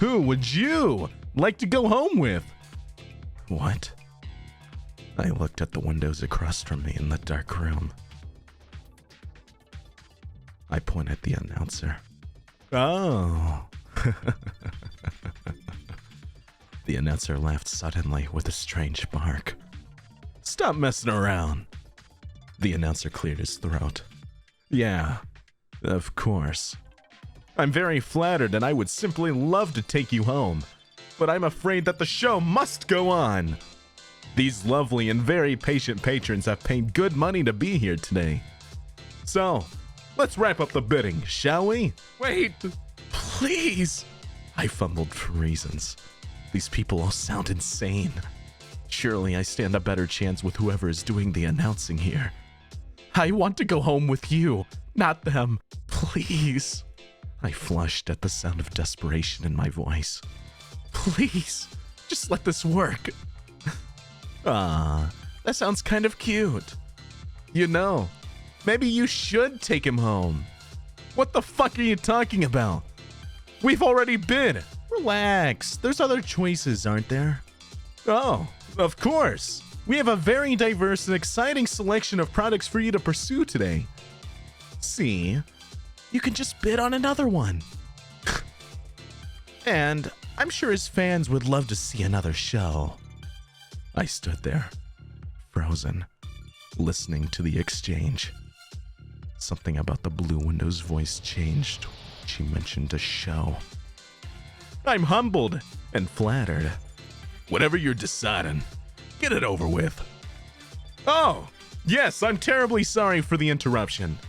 Who would you like to go home with? What? I looked at the windows across from me in the dark room. I pointed at the announcer. Oh. The announcer laughed suddenly with a strange bark. Stop messing around. The announcer cleared his throat. Yeah, of course. I'm very flattered and I would simply love to take you home, but I'm afraid that the show must go on. These lovely and very patient patrons have paid good money to be here today. So, let's wrap up the bidding, shall we? Wait, please. I fumbled for reasons. These people all sound insane. Surely I stand a better chance with whoever is doing the announcing here. I want to go home with you, not them. Please. I flushed at the sound of desperation in my voice. Please, just let this work. Ah, that sounds kind of cute. You know, maybe you should take him home. What the fuck are you talking about? We've already bid. Relax, there's other choices, aren't there? Oh, of course. We have a very diverse and exciting selection of products for you to pursue today. See, you can just bid on another one. And I'm sure his fans would love to see another show. I stood there, frozen, listening to the exchange. Something about the Blue Window's voice changed. She mentioned a show. I'm humbled and flattered. Whatever you're deciding, get it over with. Oh, yes, I'm terribly sorry for the interruption.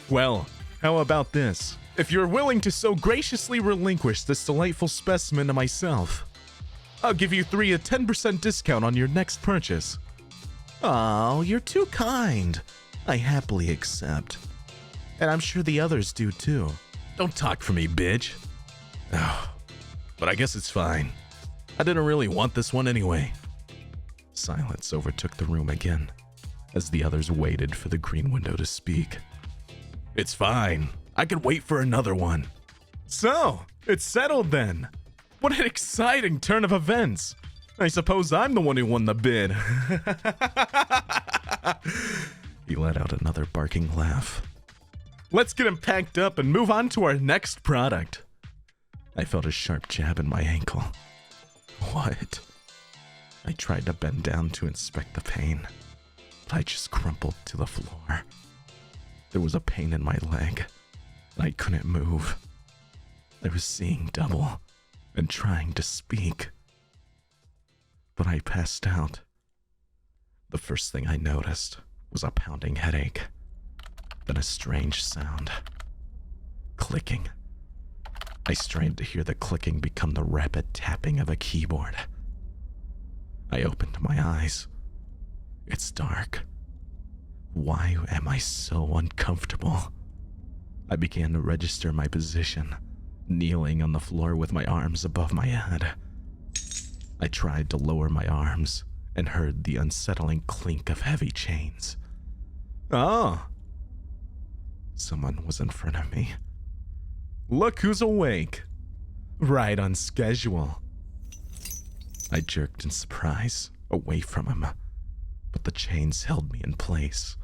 Well, how about this? If you're willing to so graciously relinquish this delightful specimen to myself, I'll give you 3 a 10% discount on your next purchase. Oh, you're too kind. I happily accept. And I'm sure the others do too. Don't talk for me, bitch. Oh, but I guess it's fine. I didn't really want this one anyway. Silence overtook the room again, as the others waited for the green window to speak. It's fine. I could wait for another one. So, it's settled then. What an exciting turn of events. I suppose I'm the one who won the bid. He let out another barking laugh. Let's get him packed up and move on to our next product. I felt a sharp jab in my ankle. What? I tried to bend down to inspect the pain, but I just crumpled to the floor. There was a pain in my leg, and I couldn't move. I was seeing double and trying to speak, but I passed out. The first thing I noticed was a pounding headache, then a strange sound. Clicking. I strained to hear the clicking become the rapid tapping of a keyboard. I opened my eyes. It's dark. Why am I so uncomfortable? I began to register my position, kneeling on the floor with my arms above my head. I tried to lower my arms and heard the unsettling clink of heavy chains. Oh! Someone was in front of me. Look who's awake. Right on schedule. I jerked in surprise, away from him, but the chains held me in place.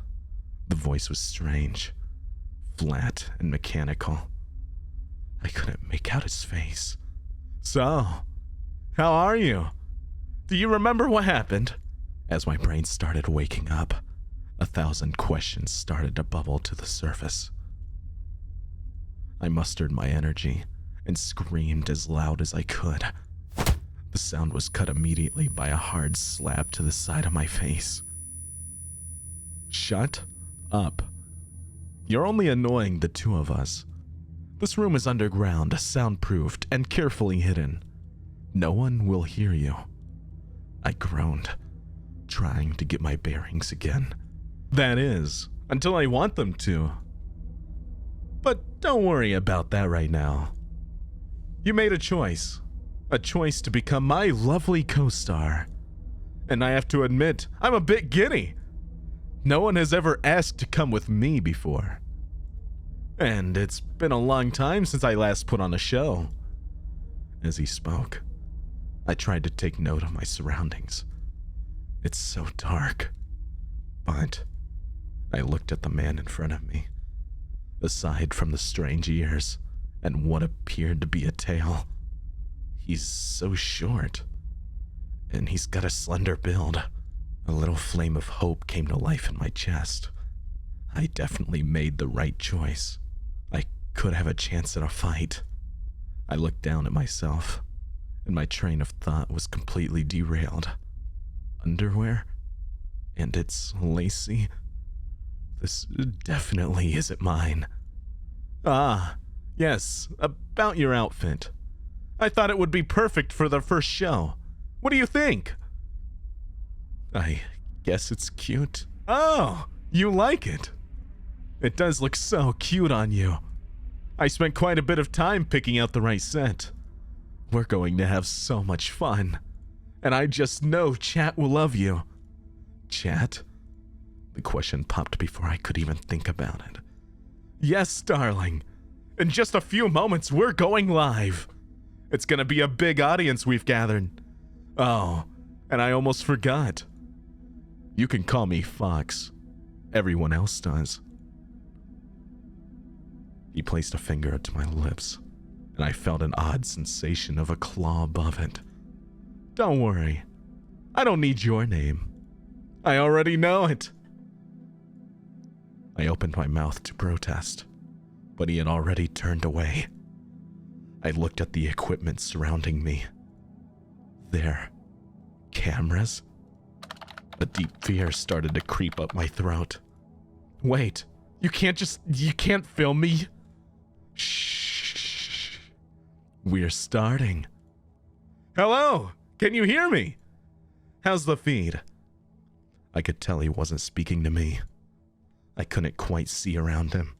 The voice was strange, flat and mechanical. I couldn't make out his face. So, how are you? Do you remember what happened? As my brain started waking up, 1,000 questions started to bubble to the surface. I mustered my energy and screamed as loud as I could. The sound was cut immediately by a hard slap to the side of my face. Shut up. You're only annoying the two of us. This room is underground, soundproofed, and carefully hidden. No one will hear you. I groaned, trying to get my bearings again. That is, until I want them to. But don't worry about that right now. You made a choice to become my lovely co-star. And I have to admit, I'm a bit giddy. No one has ever asked to come with me before. And it's been a long time since I last put on a show. As he spoke, I tried to take note of my surroundings. It's so dark. But I looked at the man in front of me. Aside from the strange ears and what appeared to be a tail, he's so short, and he's got a slender build. A little flame of hope came to life in my chest. I definitely made the right choice. I could have a chance at a fight. I looked down at myself, and my train of thought was completely derailed. Underwear? And it's lacy? This definitely isn't mine. Ah, yes, about your outfit. I thought it would be perfect for the first show. What do you think? I guess it's cute. Oh, you like it? It does look so cute on you. I spent quite a bit of time picking out the right set. We're going to have so much fun. And I just know chat will love you. Chat? The question popped before I could even think about it. Yes, darling. In just a few moments, we're going live. It's gonna be a big audience we've gathered. Oh, and I almost forgot. You can call me Fox. Everyone else does. He placed a finger up to my lips, and I felt an odd sensation of a claw above it. Don't worry. I don't need your name. I already know it. I opened my mouth to protest, but he had already turned away. I looked at the equipment surrounding me. There. Cameras? A deep fear started to creep up my throat. Wait, you can't film me? Shh. We're starting. Hello, can you hear me? How's the feed? I could tell he wasn't speaking to me. I couldn't quite see around him.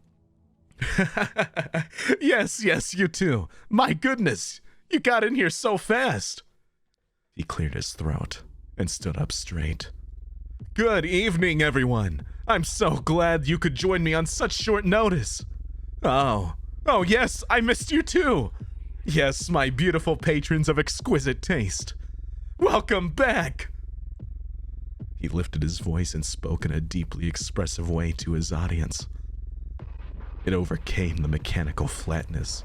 Yes, you too. My goodness, you got in here so fast. He cleared his throat and stood up straight. Good evening, everyone. I'm so glad you could join me on such short notice. Oh, yes, I missed you too. Yes, my beautiful patrons of exquisite taste. Welcome back. He lifted his voice and spoke in a deeply expressive way to his audience. It overcame the mechanical flatness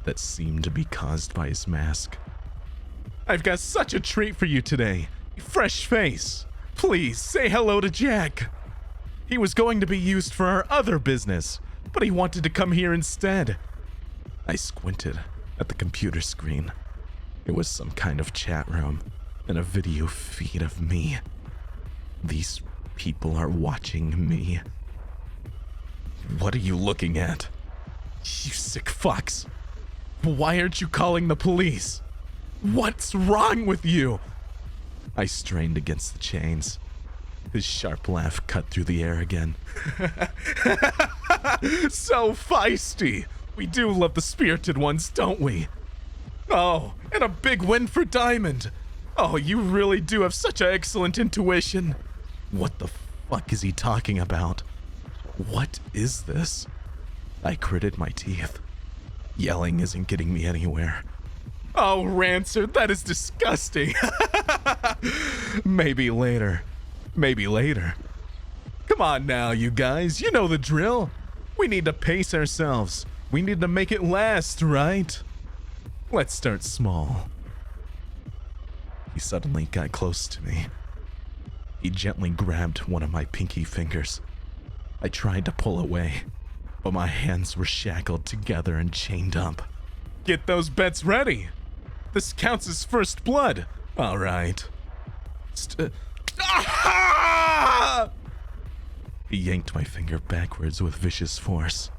that seemed to be caused by his mask. I've got such a treat for you today. Fresh face. Please say hello to Jack. He was going to be used for our other business, but he wanted to come here instead. I squinted at the computer screen. It was some kind of chat room and a video feed of me. These people are watching me. What are you looking at? You sick fucks. Why aren't you calling the police? What's wrong with you? I strained against the chains. His sharp laugh cut through the air again. So feisty. We do love the spirited ones, don't we? Oh, and a big win for Diamond. Oh, you really do have such an excellent intuition. What the fuck is he talking about? What is this? I gritted my teeth. Yelling isn't getting me anywhere. Oh, Rancer, that is disgusting. Maybe later. Come on now, you guys. You know the drill. We need to pace ourselves. We need to make it last, right? Let's start small. He suddenly got close to me. He gently grabbed one of my pinky fingers. I tried to pull away, but my hands were shackled together and chained up. Get those bets ready. This counts as first blood. All right. He yanked my finger backwards with vicious force.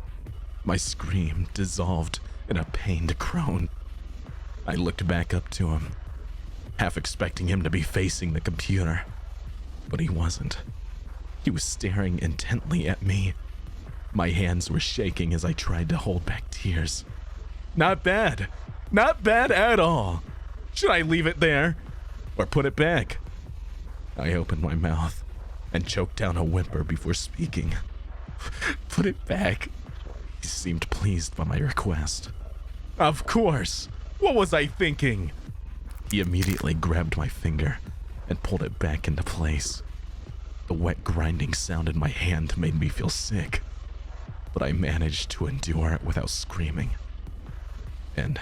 My scream dissolved in a pained groan. I looked back up to him, half expecting him to be facing the computer, but he wasn't. He was staring intently at me. My hands were shaking as I tried to hold back tears. Not bad. Not bad at all. Should I leave it there or put it back? I opened my mouth and choked down a whimper before speaking. Put it back. He seemed pleased by my request. Of course. What was I thinking? He immediately grabbed my finger and pulled it back into place. The wet grinding sound in my hand made me feel sick, but I managed to endure it without screaming. And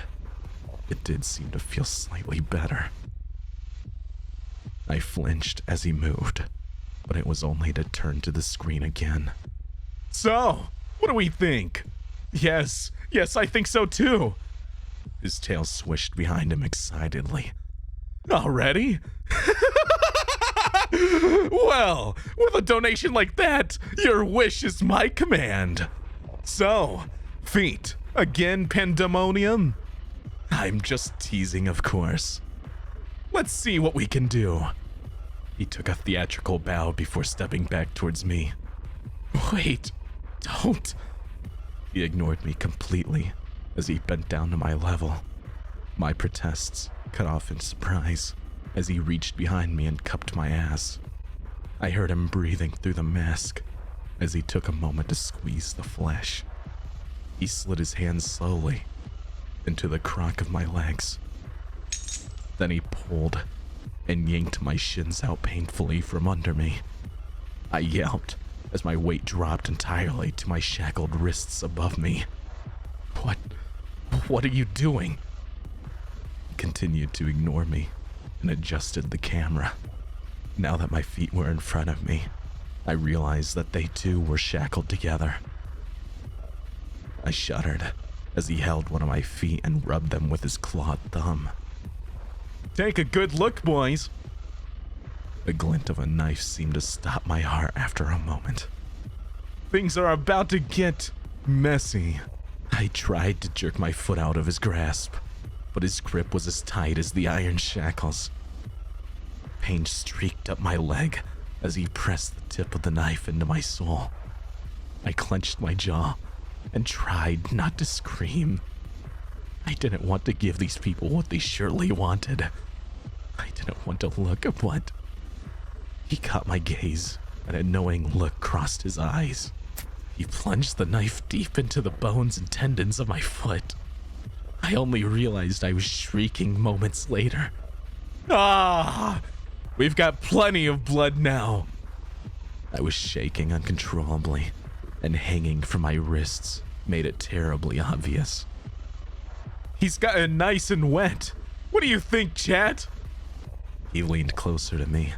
it did seem to feel slightly better. I flinched as he moved, but it was only to turn to the screen again. So, what do we think? Yes, I think so too. His tail swished behind him excitedly. Already? Well, with a donation like that, your wish is my command. So, feet, again pandemonium? I'm just teasing, of course. Let's see what we can do. He took a theatrical bow before stepping back towards me. Wait, don't. He ignored me completely as he bent down to my level. My protests cut off in surprise as he reached behind me and cupped my ass. I heard him breathing through the mask as he took a moment to squeeze the flesh. He slid his hand slowly into the crock of my legs. Then he pulled and yanked my shins out painfully from under me. I yelped as my weight dropped entirely to my shackled wrists above me. What are you doing? He continued to ignore me and adjusted the camera. Now that my feet were in front of me, I realized that they too were shackled together. I shuddered as he held one of my feet and rubbed them with his clawed thumb. Take a good look, boys. The glint of a knife seemed to stop my heart after a moment. Things are about to get messy. I tried to jerk my foot out of his grasp, but his grip was as tight as the iron shackles. Pain streaked up my leg as he pressed the tip of the knife into my soul. I clenched my jaw and tried not to scream. I didn't want to give these people what they surely wanted. I didn't want to look at what... He caught my gaze, and a knowing look crossed his eyes. He plunged the knife deep into the bones and tendons of my foot. I only realized I was shrieking moments later. Ah! We've got plenty of blood now. I was shaking uncontrollably, and hanging from my wrists made it terribly obvious. He's gotten nice and wet. What do you think, chat? He leaned closer to me.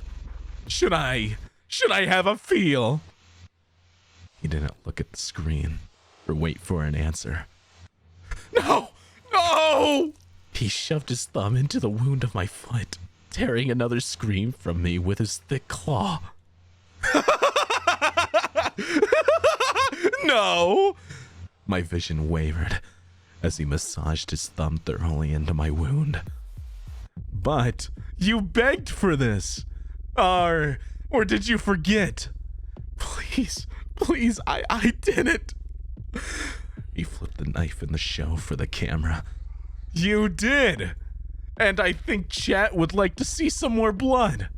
Should I have a feel? He didn't look at the screen or wait for an answer. No! He shoved his thumb into the wound of my foot, tearing another scream from me with his thick claw. No! My vision wavered as he massaged his thumb thoroughly into my wound. But you begged for this. Or did you forget? Please, I didn't. He flipped the knife in the show for the camera. You did. And I think chat would like to see some more blood.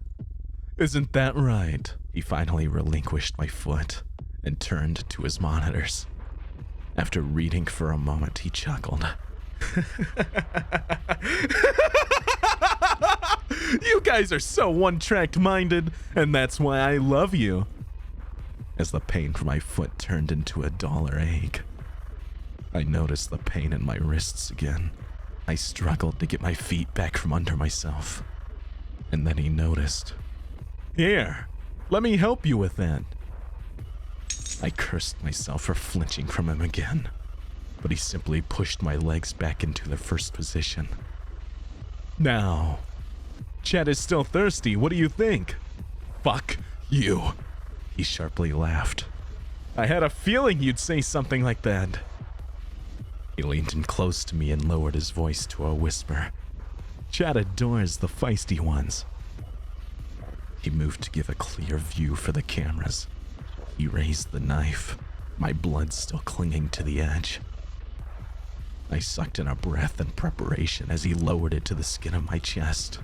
Isn't that right? He finally relinquished my foot and turned to his monitors. After reading for a moment, he chuckled. You guys are so one-track minded, and that's why I love you. As the pain from my foot turned into a dollar ache, I noticed the pain in my wrists again. I struggled to get my feet back from under myself. And then he noticed. Here, let me help you with that. I cursed myself for flinching from him again, but he simply pushed my legs back into their first position. Now, chat is still thirsty. What do you think? Fuck you. He sharply laughed. I had a feeling you'd say something like that. He leaned in close to me and lowered his voice to a whisper. Chat adores the feisty ones. He moved to give a clear view for the cameras. He raised the knife, my blood still clinging to the edge. I sucked in a breath in preparation as he lowered it to the skin of my chest.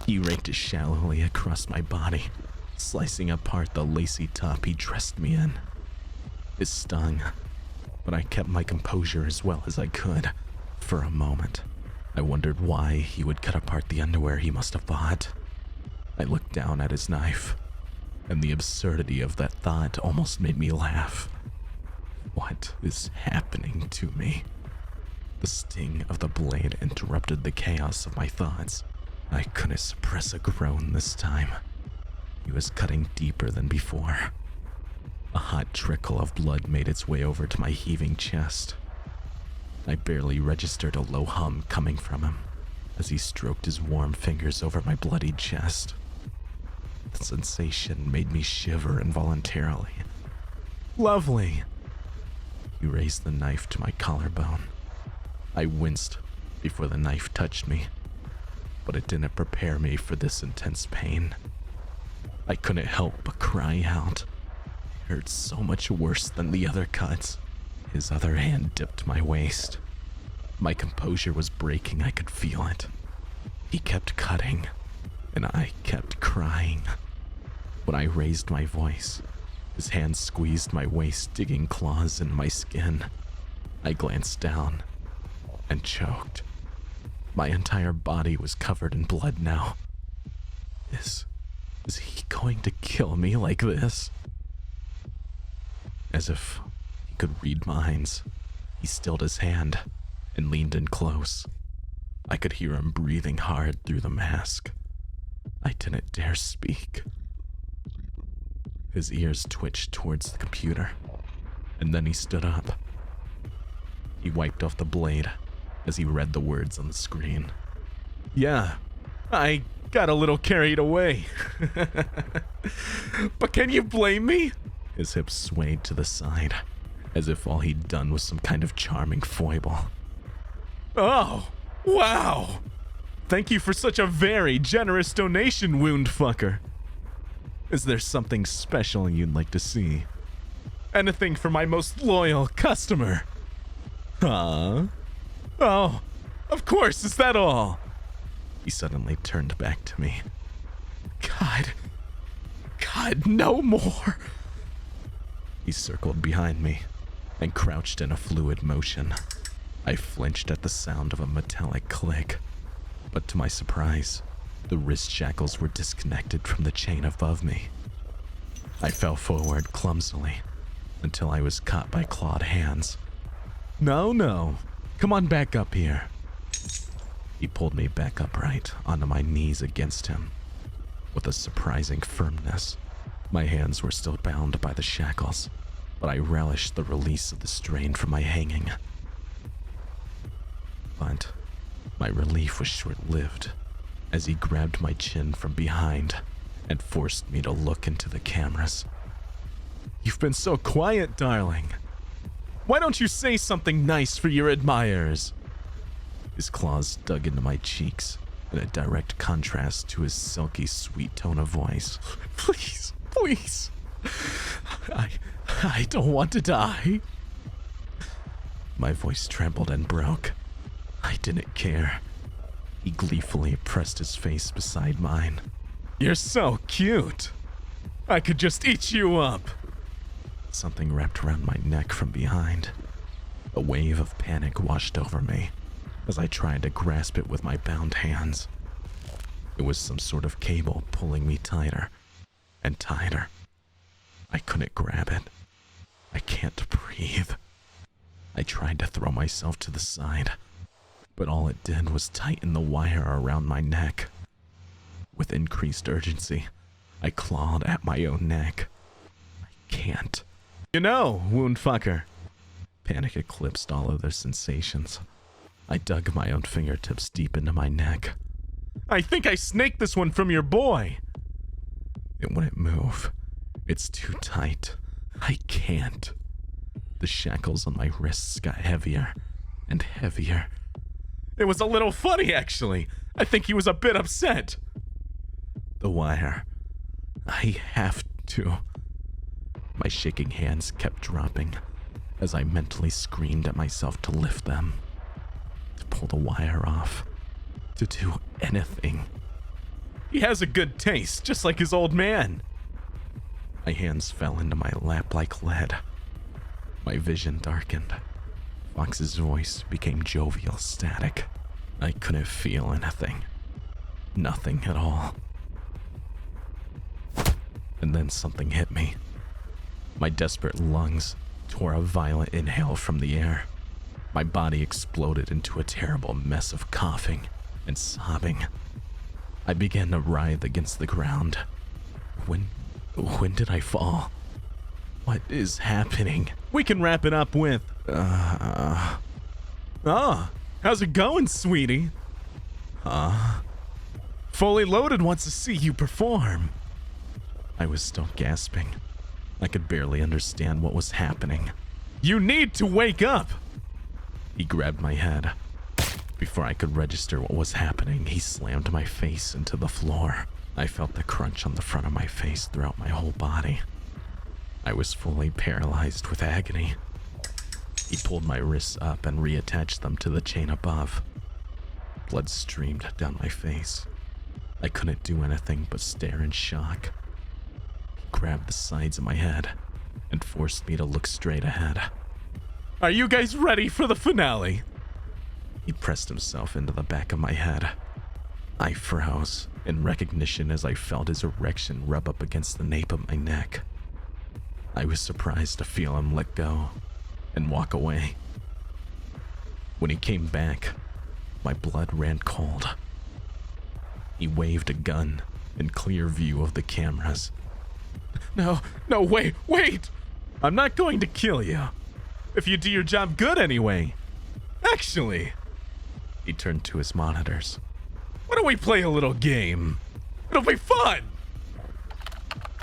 He raked it shallowly across my body, slicing apart the lacy top he dressed me in. It stung, but I kept my composure as well as I could for a moment. I wondered why he would cut apart the underwear he must have bought. I looked down at his knife, and the absurdity of that thought almost made me laugh. What is happening to me? The sting of the blade interrupted the chaos of my thoughts. I couldn't suppress a groan this time. He was cutting deeper than before. A hot trickle of blood made its way over to my heaving chest. I barely registered a low hum coming from him as he stroked his warm fingers over my bloodied chest. The sensation made me shiver involuntarily. Lovely! He raised the knife to my collarbone. I winced before the knife touched me, but it didn't prepare me for this intense pain. I couldn't help but cry out. It hurt so much worse than the other cuts. His other hand dipped my waist. My composure was breaking, I could feel it. He kept cutting, and I kept crying. When I raised my voice, his hand squeezed my waist, digging claws into my skin. I glanced down and choked. My entire body was covered in blood now. Is he going to kill me like this? As if he could read minds, he stilled his hand and leaned in close. I could hear him breathing hard through the mask. I didn't dare speak. His ears twitched towards the computer, and then he stood up. He wiped off the blade as he read the words on the screen. Yeah, I got a little carried away. But can you blame me? His hips swayed to the side, as if all he'd done was some kind of charming foible. Oh, wow! Thank you for such a very generous donation, wound fucker. Is there something special you'd like to see? Anything for my most loyal customer? Huh? Oh, of course, is that all? He suddenly turned back to me. God, no more. He circled behind me and crouched in a fluid motion. I flinched at the sound of a metallic click, but to my surprise, the wrist shackles were disconnected from the chain above me. I fell forward clumsily until I was caught by clawed hands. No, come on back up here. He pulled me back upright onto my knees against him. With a surprising firmness, my hands were still bound by the shackles, but I relished the release of the strain from my hanging. But my relief was short-lived as he grabbed my chin from behind and forced me to look into the cameras. You've been so quiet, darling. Why don't you say something nice for your admirers? His claws dug into my cheeks in a direct contrast to his silky, sweet tone of voice. Please. I don't want to die. My voice trembled and broke. I didn't care. He gleefully pressed his face beside mine. You're so cute. I could just eat you up. Something wrapped around my neck from behind. A wave of panic washed over me as I tried to grasp it with my bound hands. It was some sort of cable pulling me tighter and tighter. I couldn't grab it. I can't breathe. I tried to throw myself to the side, but all it did was tighten the wire around my neck. With increased urgency, I clawed at my own neck. I can't. You know, wound fucker. Panic eclipsed all other sensations. I dug my own fingertips deep into my neck. I think I snaked this one from your boy. It wouldn't move. It's too tight. I can't. The shackles on my wrists got heavier and heavier. It was a little funny, actually. I think he was a bit upset. The wire. I have to. My shaking hands kept dropping as I mentally screamed at myself to lift them, to pull the wire off, to do anything. He has a good taste, just like his old man. My hands fell into my lap like lead. My vision darkened. Fox's voice became jovial static. I couldn't feel anything. Nothing at all. And then something hit me. My desperate lungs tore a violent inhale from the air. My body exploded into a terrible mess of coughing and sobbing. I began to writhe against the ground. When did I fall? What is happening? We can wrap it up with, how's it going, sweetie? Fully Loaded wants to see you perform. I was still gasping. I could barely understand what was happening. You need to wake up! He grabbed my head. Before I could register what was happening, he slammed my face into the floor. I felt the crunch on the front of my face throughout my whole body. I was fully paralyzed with agony. He pulled my wrists up and reattached them to the chain above. Blood streamed down my face. I couldn't do anything but stare in shock. He grabbed the sides of my head and forced me to look straight ahead. Are you guys ready for the finale? He pressed himself into the back of my head. I froze in recognition as I felt his erection rub up against the nape of my neck. I was surprised to feel him let go and walk away. When he came back, my blood ran cold. He waved a gun in clear view of the cameras. No, wait! I'm not going to kill you. If you do your job good anyway. Actually, he turned to his monitors. Why don't we play a little game? It'll be fun!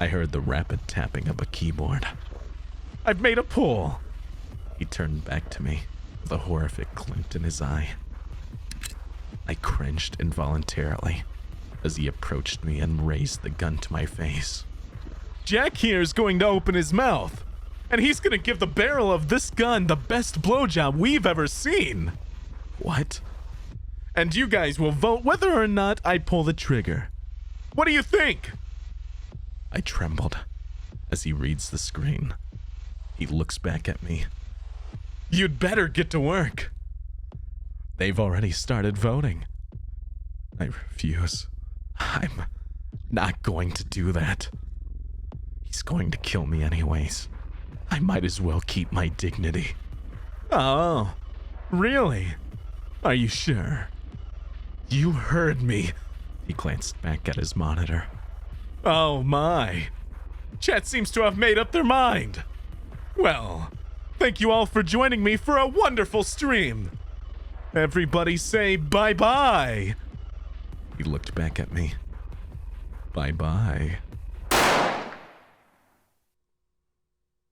I heard the rapid tapping of a keyboard. I've made a pull. He turned back to me with a horrific glint in his eye. I cringed involuntarily as he approached me and raised the gun to my face. Jack here is going to open his mouth, and he's going to give the barrel of this gun the best blowjob we've ever seen. What? And you guys will vote whether or not I pull the trigger. What do you think? I trembled as he reads the screen. He looks back at me. You'd better get to work. They've already started voting. I refuse. I'm not going to do that. He's going to kill me anyways. I might as well keep my dignity. Oh, really? Are you sure? You heard me. He glanced back at his monitor. Oh my. Chat seems to have made up their mind. Well, thank you all for joining me for a wonderful stream. Everybody say bye-bye. He looked back at me. Bye-bye.